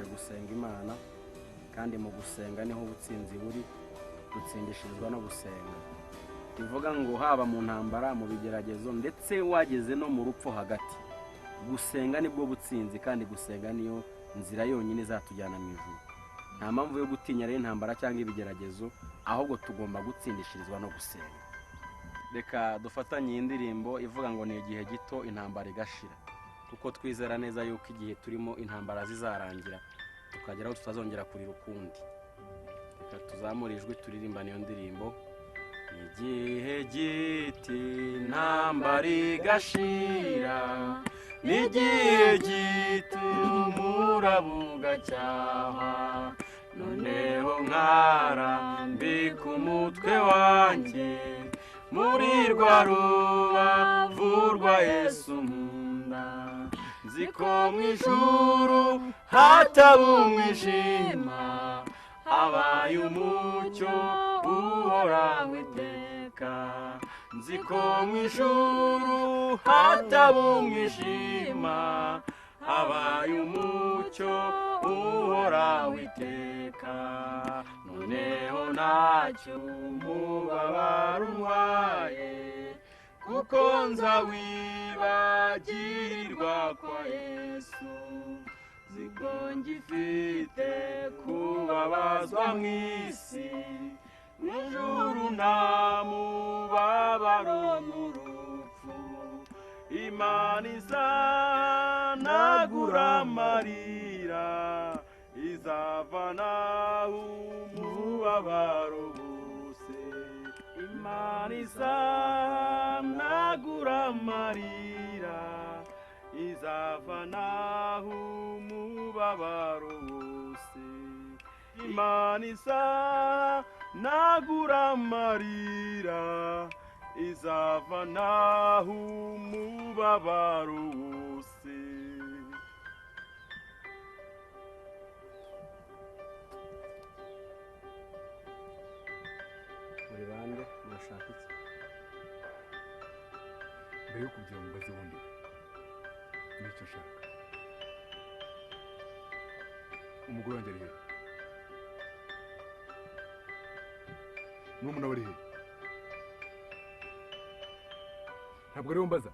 twaje gusenga Imana kandi mu gusenga niho ubutsinzi buri, dutsindishirizwa no gusenga. Bivuga ngo haba mu ntambara, mu bigeragezo ndetse wageze no mu rupfu hagati, gusenga nibwo butsinzi kandi gusenga niyo nzira yonyine izatujyana mu ijuru. Nta mpamvu yo gutinya rero intambara cyangwa ibigeragezo, ahubwo tugomba gutsindishirizwa no gusenga. Reka dufatanye indirimbo ivuga ngo ni igihe gito intambara igashira, kuko twizera neza yuko igihe turimo intambara zizarangira tukageraho tutazongera kurira ukundi. Reka tuzamure ijwi turirimba niyo ndirimbo. Igihe gito intambara igashira, n'igihe gito umuraba ugacyaha, noneho nkarambika umutwe wanjye muri rwa rubavu rwa Yesu nkunda. Nzi ko mu ijuru hataba umwijima, habaye umucyo uhoraho iteka. Nzi ko mu ijuru hataba umwijima, habaye umucyo uhoraho iteka. Noneho ntacyo umubabaro untwaye, kuko nzawibagirwa kwa Yesu. Nzi ko ngifite kubabazwa mu isi, n'ijuru nta mubabaro n'urupfu. Imana izanagura amarira, izavanaho umubabaro wose. Imana izanagura amarira, izavanaho umubabaro wose. Imana izanagura amarira, izavanaho umubabaro wose. Muri bande murashaka iki? Mbere yo kugira ngo mbaze ubundi nicyo nshaka, umugore wanjye ari hehe? N'umuntu aba ari hehe? Ntabwo ariho mbaza.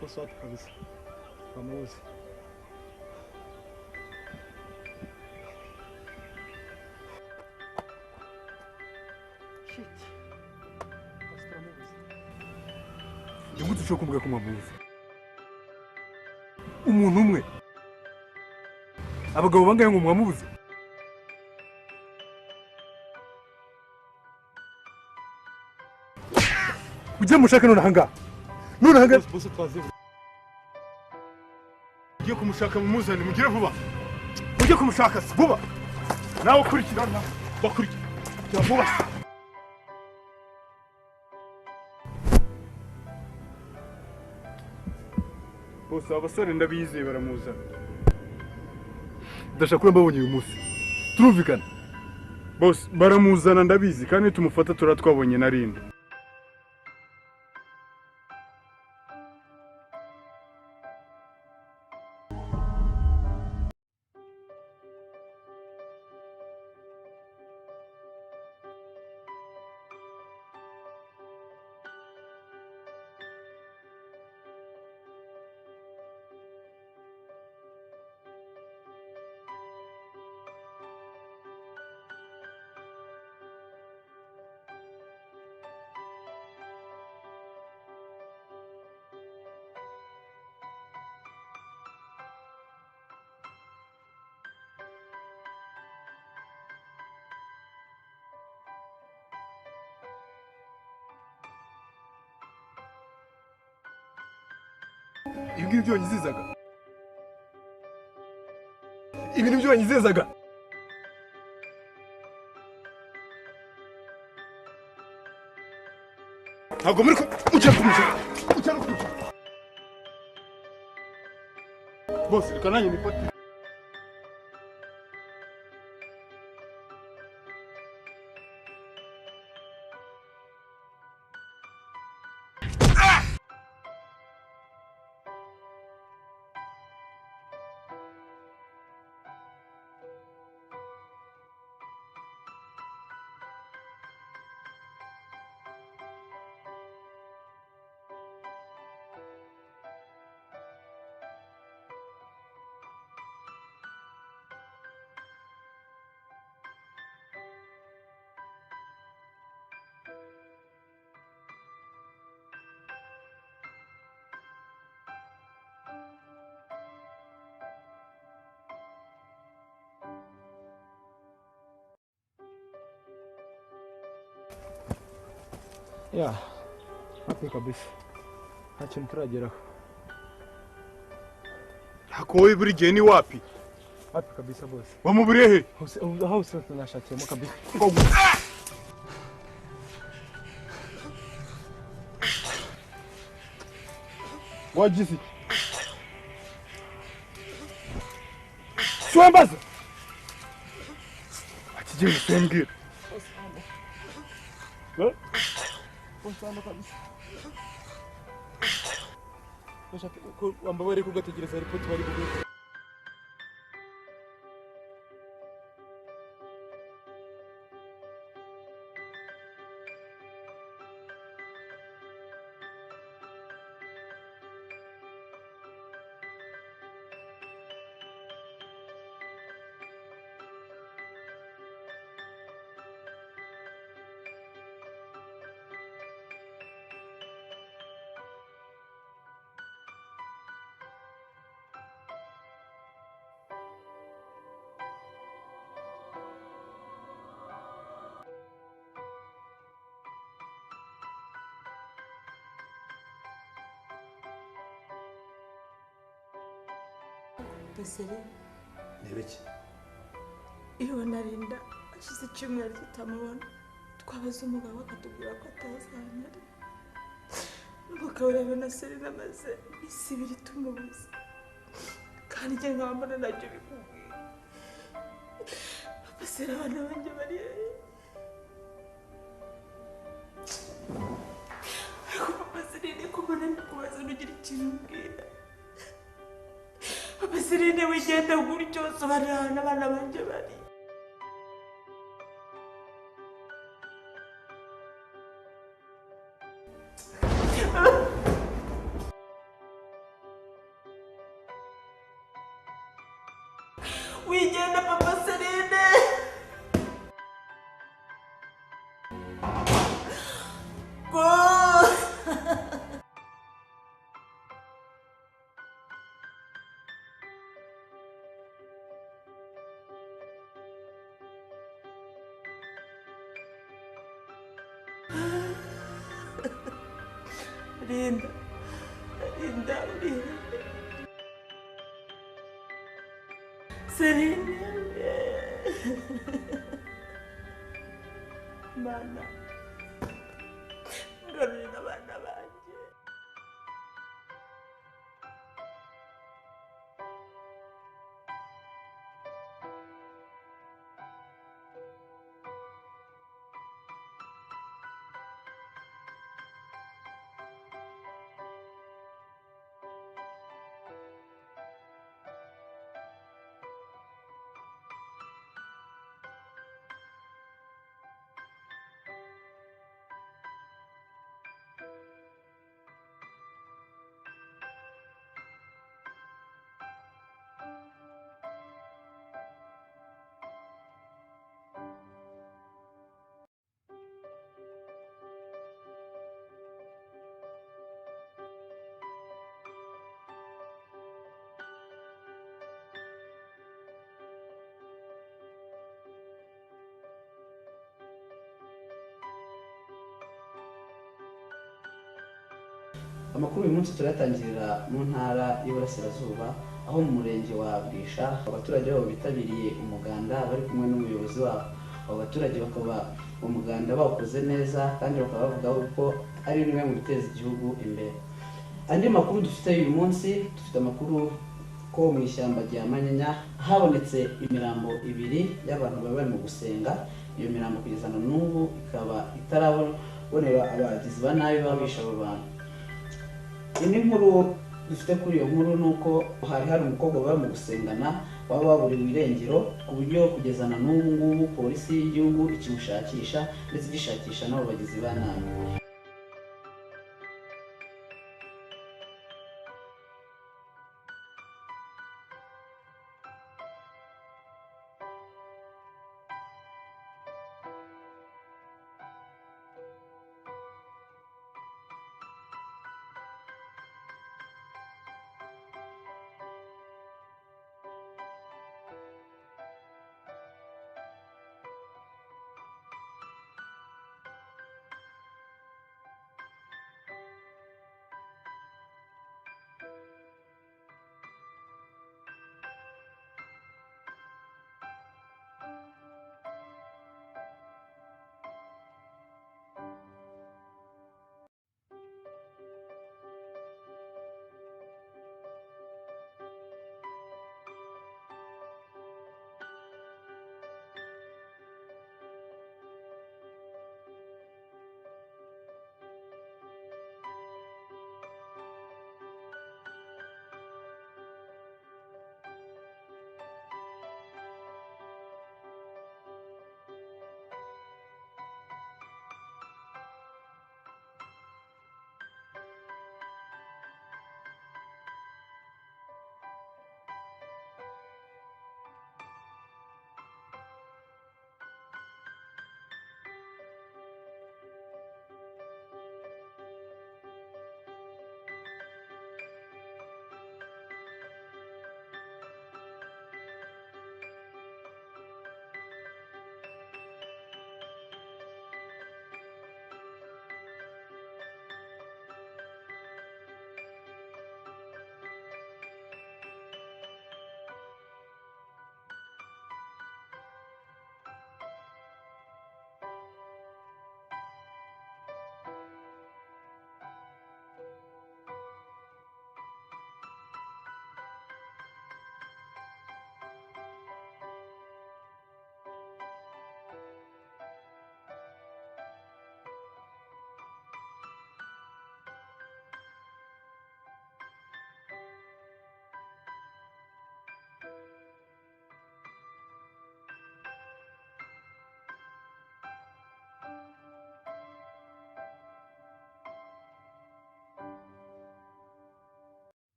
Посадка kabisa. Pamoja. Shit. Ndimutse cyo kumbuga kumabuza. Umuntu umwe. Abagabo bangaye ngo mwamubuze. Ujye mushaka none hanga. None hanga bose twaze. Ugiye kumushaka mumuzane mugire vuba. Ujye kumushaka vuba. Nawe kurikirana. Bakurikira vuba. Bose abasore ndabizeye baramuza. Ndashaka mbabonye uyu munsi. Turumvikana. Bose baramuzana ndabizi kandi tumufata turatwabonye narinde. ibi ngibi byo wanyizizaga, ibi ni byo wanyizizaga. ntabwo muri ujya kumushaka, ujya no kumushaka. Bose reka nanjye nifate. Ya, hafi kabisa. Nta kintu turageraho. Hakowe buri gihe ni wapi? Hafi kabisa bose. Wamuburiye he? Hose tunashakiyemo kabisa. Wagize iki? Swambaza! Akigenda usembwira. Usanga kabisa. Bashaka ko wambabare kugategereza report bari kuguha. Basere Nebeki. iyo narinda ashize icyumweru tutamubona twabaza umugabo akatubwira ko atazanyari ukabura na Serena maze isi ibiri tumubuze kandi njye nkambona nacyo bikubwira. Basere abana banjye bari ariko Basere ni kubona ndikubaza nugira ikintu mbwira. Basirine wigenda gutyo sobanura n'abana banjye bari. Wigenda papa Serine. Go. Linda, Serena, mana, garurira abana banjye. Amakuru uyu munsi turayatangirira mu ntara y'Iburasirazuba aho mu murenge wa Bwisha abaturage babo bitabiriye umuganda bari kumwe n'umuyobozi wabo. Abo baturage bakaba umuganda bawukoze neza kandi bakaba bavuga ko ari bimwe mu biteza igihugu imbere. Andi makuru dufite uyu munsi, dufite amakuru ko mu ishyamba rya Manyinya habonetse imirambo ibiri y'abantu bari mu gusenga. Iyo mirambo kugeza na n'ubu ikaba itarabonera abagizi ba nabi babisha abo bantu. Indi nkuru dufite kuri iyo nkuru ni uko hari umukobwa bari mu gusengana waba waburiwe irengero ku buryo kugeza na n'ubu ngubu polisi y'igihugu ikimushakisha ndetse igishakisha n'abo bagizi ba nabi.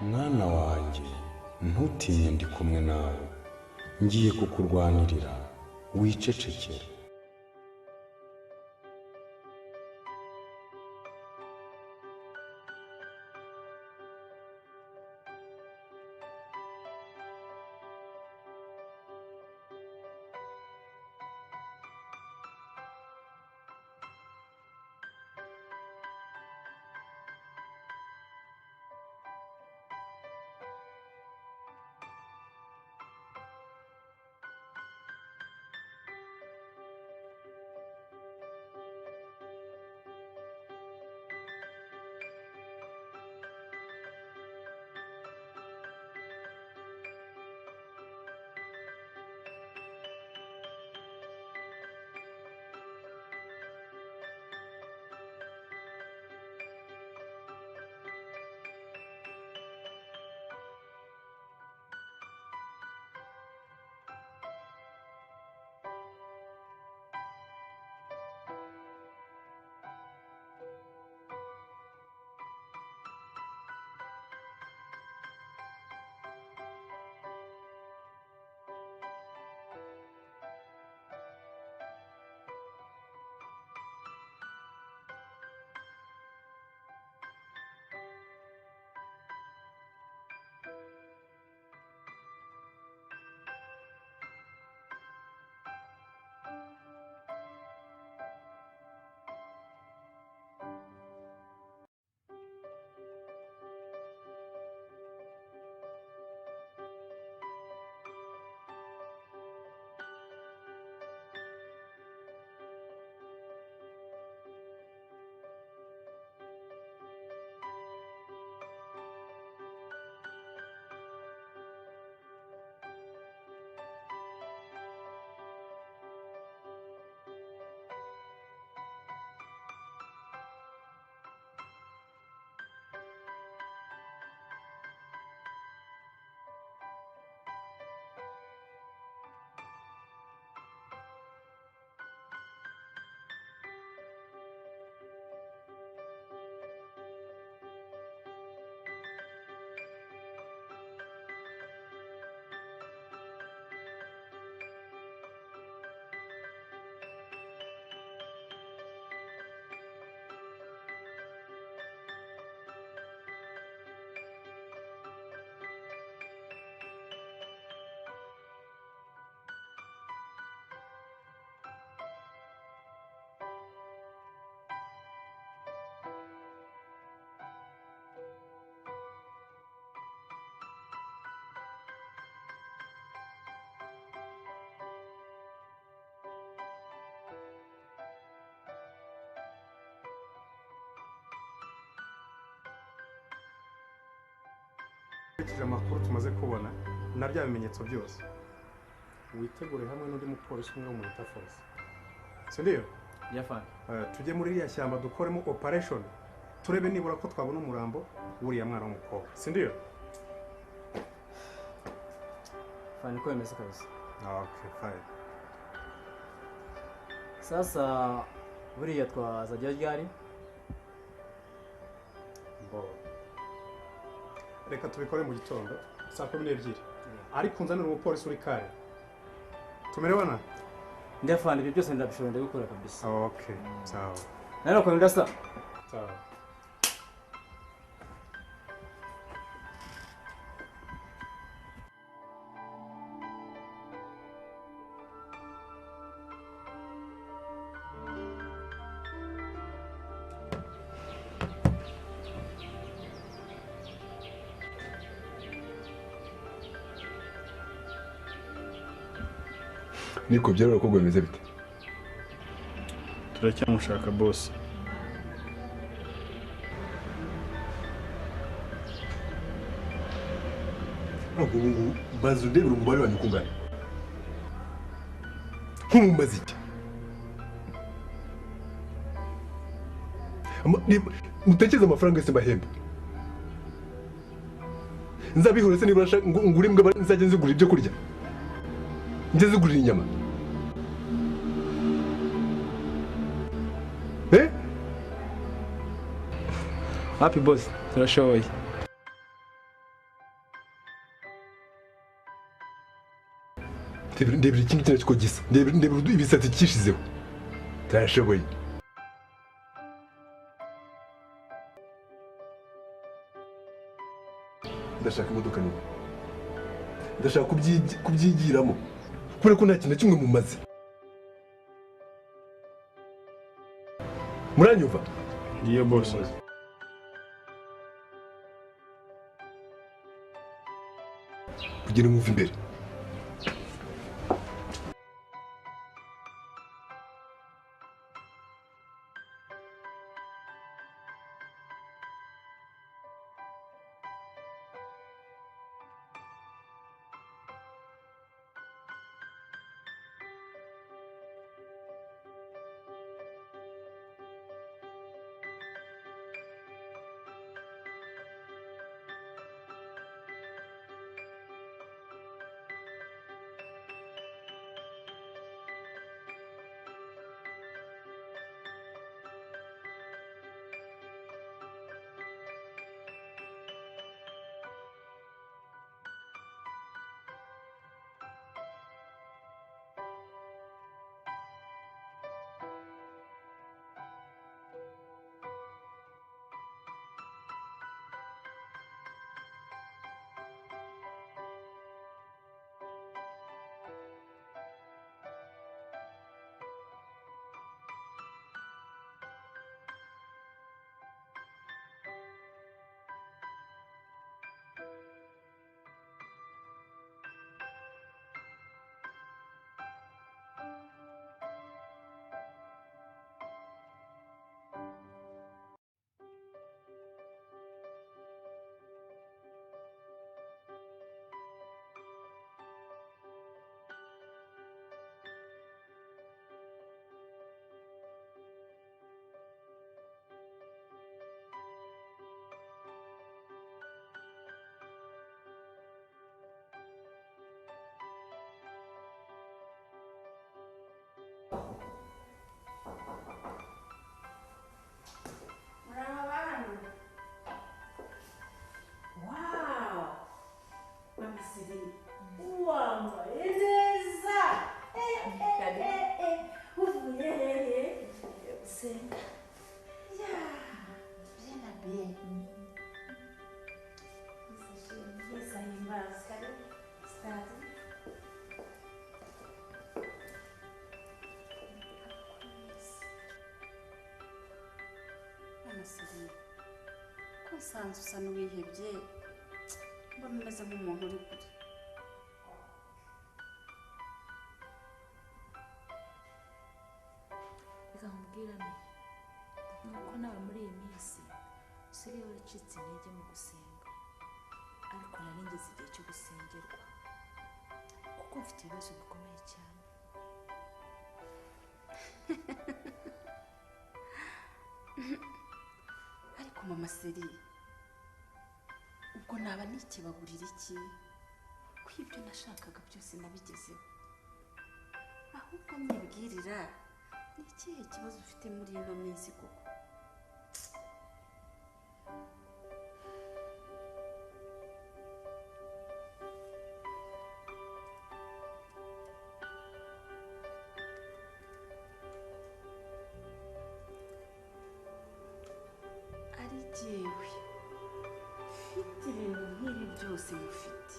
mwana wanjye ntutinye ndi kumwe nawe ngiye kukurwanirira wicecekere. Ukurikije amakuru tumaze kubona na bya bimenyetso byose witegure hamwe n'undi mupolisi umwe wo mu Interforce sindiyo yafana tujye muri iriya shyamba dukoremo operation turebe nibura ko twabona umurambo wuriya mwana w'umukobwa sindiyo fani ko yemeza kabisa. Okay fine. Sasa buriya twazajya ryari? Reka tubikore mu gitondo saa 12 ariko nzanira umupolisi uri kare tumerewana ndafana ibyo byose ndabishobora ndabikora kabisa. Okay sawa naro kwa ndasa sawa. Niko byarora ko gwemeze bite? Turacyamushaka boss. Ubu bazo ndebera umubare wanyu kungana. Nkumbaza iki? Mutekereza amafaranga yose bahemba. Nzabihora se nibura ngura imbwa nzajya nzigura ibyo kurya. Njye zigurira inyama. Happy boss, turashoboye. ndebera iki ngiki nacyo uko gisa, ndebera ibisatsi kishizeho, tarashoboye. Ndashaka imodoka nini, ndashaka kubyigiramo kubera ko nta kintu na kimwe mumaze. Muranyumva? Ngiye boss. Kugira ngo muve imbere. Usanze usa n'uwihebye, mbona umeze nk'umuntu uri kure. Reka nkubwirane nuko nawe muri iyi minsi usigaye waracitse intege mu gusenga, ariko nari ngeze igihe cyo gusengerwa kuko mfite ibibazo bikomeye cyane. Ariko mama Seri, ubwo naba nikibaburira iki? Ko ibyo nashakaga byose nabigezeho. Ahubwo nyibwirira, ni ikihe kibazo ufite muri ino minsi koko? Ari jyewe mfite ibintu nk'ibi byose mufite.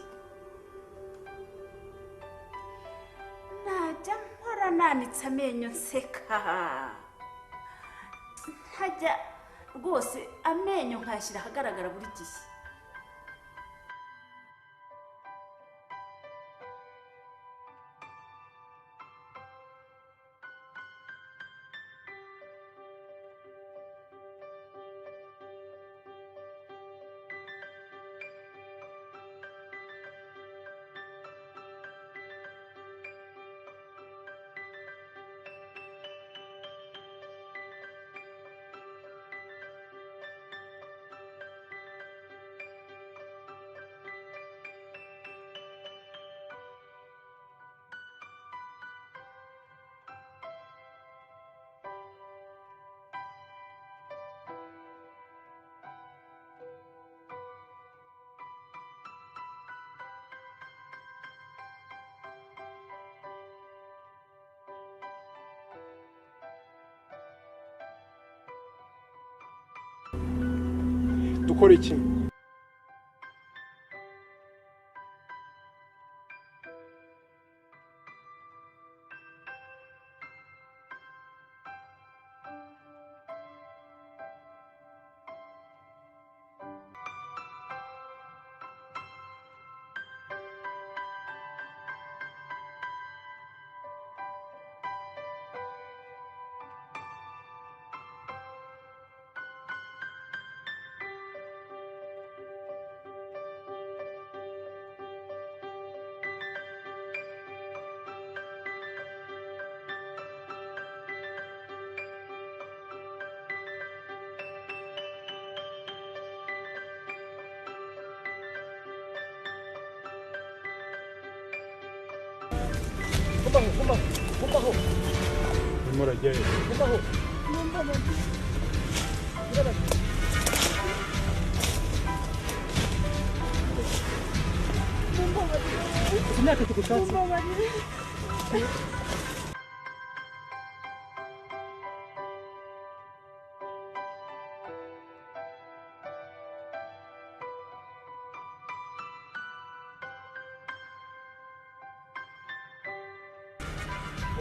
Najya mpora nanitse amenyo nseka, nkajya rwose amenyo nkayashyira ahagaragara buri gihe. dukora iki? kumbaho murajyayo kumbaho imyaka tugushatse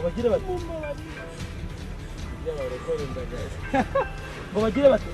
bagire bati ngo bagire bati